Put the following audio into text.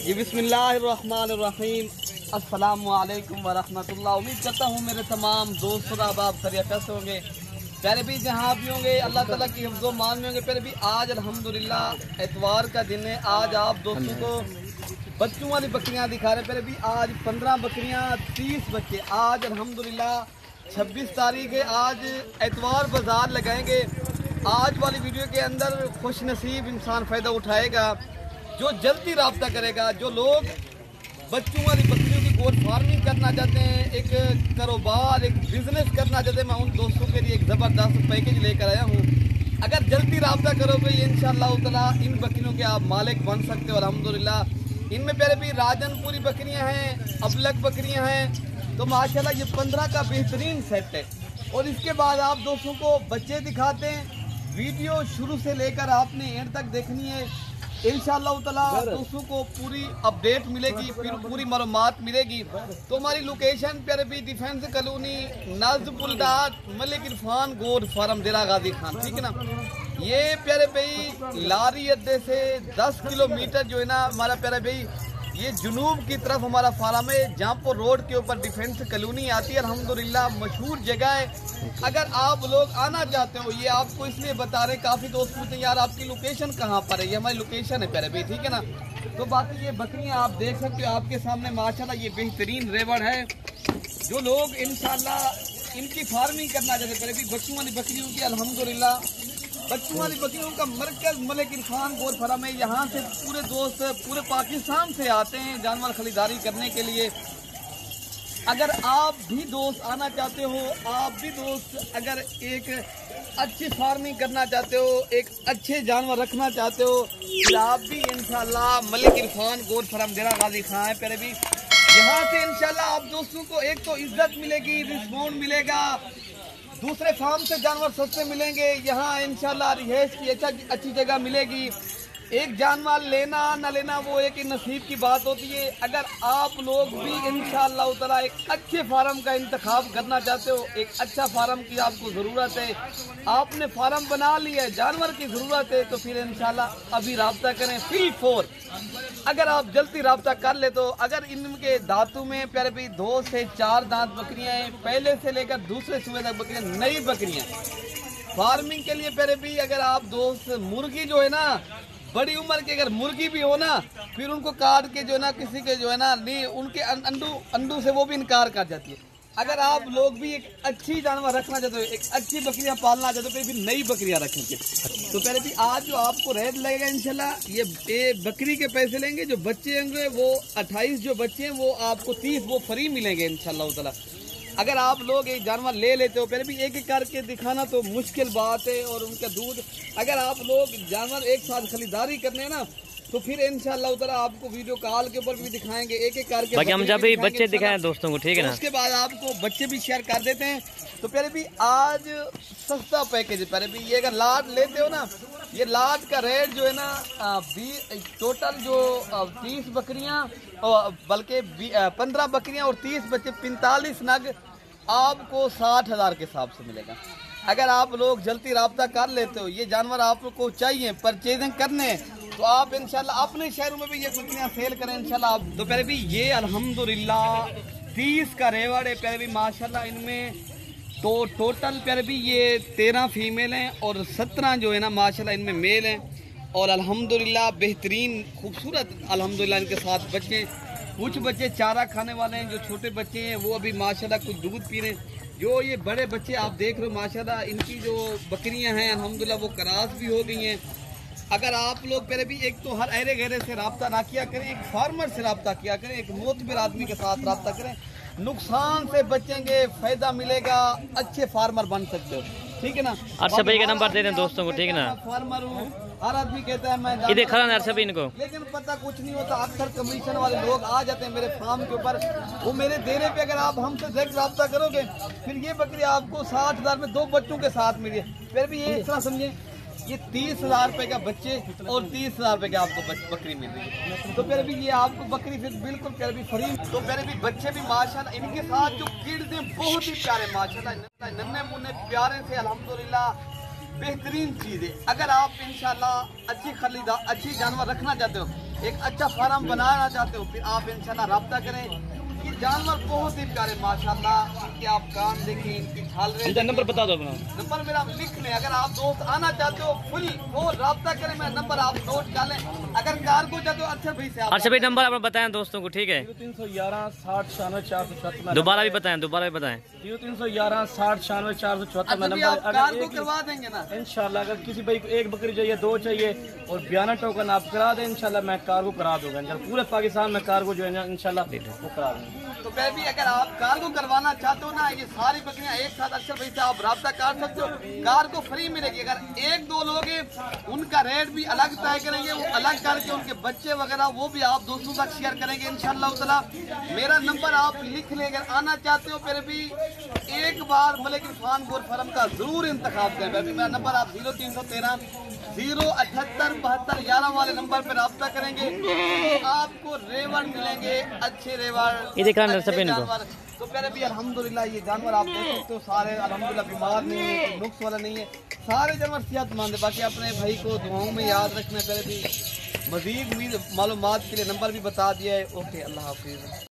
जी बिस्मिल्लाहिर्रहमानिर्रहीम, अस्सलामु अलैकुम वरहमतुल्लाह। उम्मीद करता हूँ मेरे तमाम दोस्त आप खैरियत से होंगे। प्यारे भी जहाँ भी होंगे अल्लाह ताला की हिफ्ज़ो मान में होंगे। प्यारे भी आज अल्हम्दुलिल्लाह एतवार का दिन है। आज आप दोस्तों को बच्चों वाली बकरियाँ दिखा रहे हैं। प्यारे भी आज 15 बकरियाँ 30 बच्चे। आज अल्हम्दुलिल्लाह 26 तारीख है। आज एतवार बाज़ार लगाएंगे। आज वाली वीडियो के अंदर खुश नसीब इंसान फ़ायदा उठाएगा जो जल्दी रब्ता करेगा। जो लोग बच्चों वाली बकरियों की गोट फार्मिंग करना चाहते हैं, एक कारोबार एक बिजनेस करना चाहते हैं, मैं उन दोस्तों के लिए एक ज़बरदस्त पैकेज लेकर आया हूँ। अगर जल्दी रब्ता करोगे इंशाअल्लाह ताला इन बकरियों के आप मालिक बन सकते हो अल्हम्दुलिल्लाह। इनमें प्यारे भी राजनपुरी बकरियाँ हैं, अबलग बकरियाँ हैं। तो माशाल्लाह ये 15 का बेहतरीन सेट है। और इसके बाद आप दोस्तों को बच्चे दिखाते हैं। वीडियो शुरू से लेकर आपने एंड तक देखनी है। इंशाअल्लाह ताला दोस्तों को पूरी अपडेट मिलेगी, फिर पूरी मालूमात मिलेगी। तो हमारी लोकेशन प्यारे भी डिफेंस कॉलोनी नाजपुल डाट मलिक इरफान गोड फार्म डेरा गाजी खान, ठीक है ना। ये प्यारे भाई लारी अड्डे से 10 किलोमीटर जो है ना हमारा प्यारे भाई ये जुनूब की तरफ हमारा फार्म है। जहाँपुर रोड के ऊपर डिफेंस कॉलोनी आती है। अल्हम्दुलिल्लाह मशहूर जगह है। अगर आप लोग आना चाहते हो, ये आपको इसलिए बता रहे, काफ़ी दोस्त पूछते हैं यार आपकी लोकेशन कहाँ पर है। ये हमारी लोकेशन है प्यारे भाई, ठीक है ना। तो बाकी ये बकरियाँ आप देख सकते हो आपके सामने माशाल्लाह ये बेहतरीन रेवड़ है। जो लोग इंशाल्लाह इनकी फार्मिंग करना चाहते प्यारे भाई बच्चों वाली बकरियों की, अल्हम्दुलिल्लाह बच्चों वाली बकरियों का मरकज मलिक इरफान गोड फार्म है। यहाँ से पूरे दोस्त पूरे पाकिस्तान से आते हैं जानवर खरीदारी करने के लिए। अगर आप भी दोस्त आना चाहते हो, आप भी दोस्त अगर एक अच्छी फार्मिंग करना चाहते हो, एक अच्छे जानवर रखना चाहते हो, तो आप भी इंशाल्लाह मलिक इरफान गोड फार्म डेरा गाजी खां है प्यारे भी। यहाँ से इंशाल्लाह आप दोस्तों को एक तो इज्जत मिलेगी, रिस्पॉन्ड मिलेगा, दूसरे फार्म से जानवर सस्ते मिलेंगे। यहाँ इंशाल्लाह रिहाइश की अच्छी जगह मिलेगी। एक जानवर लेना न लेना वो एक नसीब की बात होती है। अगर आप लोग भी इंशाअल्लाह ताला एक अच्छे फार्म का इंतखाब करना चाहते हो, एक अच्छा फार्म की आपको ज़रूरत है, आपने फार्म बना लिया है, जानवर की ज़रूरत है, तो फिर इंशाअल्लाह अभी रब्ता करें फी फोर। अगर आप जल्दी रब्ता कर ले तो अगर इनके दांतों में प्यारे भी 2 से 4 दांत बकरियाँ हैं, पहले से लेकर दूसरे सूबे तक बकरियाँ, नई बकरियाँ फार्मिंग के लिए प्यारे भी। अगर आप दोस्त मुर्गी जो है ना बड़ी उम्र की अगर मुर्गी भी हो ना, फिर उनको काट के जो है ना किसी के जो है ना नहीं उनके अंडू से वो भी इनकार कर जाती है। अगर आप लोग भी एक अच्छी जानवर रखना चाहते हो, एक अच्छी बकरियां पालना चाहते हो, फिर भी नई बकरियां रखेंगे। तो पहले भी आज जो आपको रेट लगेगा इंशाल्लाह ये बकरी के पैसे लेंगे। जो बच्चे होंगे वो 28 जो बच्चे हैं वो आपको 30 वो फ्री मिलेंगे इंशाल्लाह ताला। अगर आप लोग एक जानवर ले लेते हो, पहले भी एक एक करके दिखाना तो मुश्किल बात है। और उनका दूध अगर आप लोग जानवर एक साथ खरीदारी करने ना तो फिर इंशाअल्लाह ताला आपको वीडियो कॉल के ऊपर भी दिखाएंगे एक एक करके। बाकी हम जब भी बच्चे दिखाएं दोस्तों को, ठीक है ना, उसके बाद आपको बच्चे भी शेयर कर देते हैं। तो पहले भी आज सस्ता पैकेज है प्यारे भी। ये अगर लाट लेते हो ना, ये लाट का रेट जो है ना टोटल जो 30 बकरियां बल्कि 15 बकरियां और 30 बच्चे 45 नग आपको 60,000 के हिसाब से मिलेगा। अगर आप लोग जल्दी रब्ता कर लेते हो, ये जानवर आपको चाहिए परचेजिंग करने, तो आप इंशाल्लाह अपने शहरों में भी ये बकरियां सेल करें इंशाल्लाह। तो पहले भी ये अल्हम्दुलिल्लाह 30 का रेवड़ है प्यारे भी माशाल्लाह। इनमें तो टोटल प्यारे भी ये 13 फीमेल हैं और 17 जो है ना माशाल्लाह इनमें मेल हैं। और अल्हम्दुलिल्लाह बेहतरीन खूबसूरत अल्हम्दुलिल्लाह इनके साथ बच्चे, कुछ बच्चे चारा खाने वाले हैं, जो छोटे बच्चे हैं वो अभी माशाल्लाह कुछ दूध पी रहे हैं। जो ये बड़े बच्चे आप देख रहे हो माशाल्लाह इनकी जो बकरियां हैं अल्हम्दुलिल्लाह वो क्रॉस भी हो गई हैं। अगर आप लोग पहले भी एक तो हर अहरे गहरे से रब्ता ना किया करें, एक फार्मर से रब्ता किया करें, एक मोतबर आदमी के साथ रब्ता करें, नुकसान से बचेंगे, फायदा मिलेगा, अच्छे फार्मर बन सकते हो, ठीक है ना। अर्शद भाई का नंबर दे दें दोस्तों को, ठीक है ना। फार्मर हूँ, हर आदमी कहता है मैं ये देखा ना अर्शद भाई इनको, लेकिन पता कुछ नहीं होता। अक्सर कमीशन वाले लोग आ जाते हैं मेरे फार्म के ऊपर, वो मेरे देने पे अगर आप हमसे डायरेक्ट रब्ता करोगे फिर ये बकरी आपको 60,000 में 2 बच्चों के साथ मिली है। फिर भी ये इस तरह समझे ये 30,000 रुपए का बच्चे और 30,000 रुपए का आपको बकरी मिल रही है। तो फिर भी ये आपको बकरी फिर बिल्कुल फिर भी फ्री। तो फिर भी बच्चे भी माशाल्लाह इनके साथ जो किड्स हैं बहुत ही प्यारे माशाल्लाह, नन्हे मुन्ने प्यारे से अल्हम्दुलिल्लाह। बेहतरीन चीज़ है। अगर आप इंशाल्लाह अच्छी जानवर रखना चाहते हो, एक अच्छा फार्म बनाना चाहते हो, फिर आप इंशाल्लाह राब्ता करें। ये जानवर बहुत ही प्यारे माशाल्लाह, इनके आप कान देखें, इनकी झालरें। नंबर बता दो अपना। नंबर मेरा लिख लें। अगर आप दोस्त आना चाहते हो फुल वो राब्ता करें, मेरा नंबर आप नोट कर लें। अगर कार को चाहते हो अरशद भाई से आप अच्छा भाई नंबर आप बताएं दोस्तों को, ठीक है? 0311 60 96 474। दोबारा भी बताएं 0311 60 96 474 अभी नंबर। आप कार अगर को एक करवा देंगे ना? इंशाल्लाह अगर किसी भाई को एक बकरी चाहिए, 2 चाहिए और 92 टोकन आप करा दें, इंशाल्लाह मैं कार को करा दूंगा। इंशाल्लाह पूरे पाकिस्तान में कार को जो है ना इंशाल्लाह वो करा दूंगा। तो मैं भी अगर आप कार को करवाना चाहते हो ना, ये सारी बकरियां एक साथ अरशद भाई से आप राब्ता कर सकते हो। कार को फ्री मिलेगी। अगर 1-2 लोग हैं उनका रेट भी अलग तय करेंगे, वो अलग करके उनके बच्चे वगैरह वो भी आप दोस्तों तक शेयर करेंगे इंशाल्लाह ताला। मेरा नंबर आप लिख लें। अगर आना चाहते हो फिर भी एक बार मलिक इरफान गोर फार्म का जरूर इंतखाब करें। मैं भी मेरा नंबर आप 0313 078 72 11 वाले नंबर पर राब्ता करेंगे। तो आपको रेवड़ मिलेंगे, अच्छे रेवड़, ये दिखा अच्छे सभी इनको। जानवर। तो प्यारे भी अल्हम्दुलिल्लाह ये जानवर आप देख सकते हो सारे अल्हम्दुलिल्लाह बीमार नहीं है, कोई नुक्स वाला नहीं है, सारे जानवर सेहतमंद है। बाकी अपने भाई को दुआओं में याद रखना। प्यारे भी मजीद मालूमात के लिए नंबर भी बता दिया है। ओके, अल्लाह हाफिज़।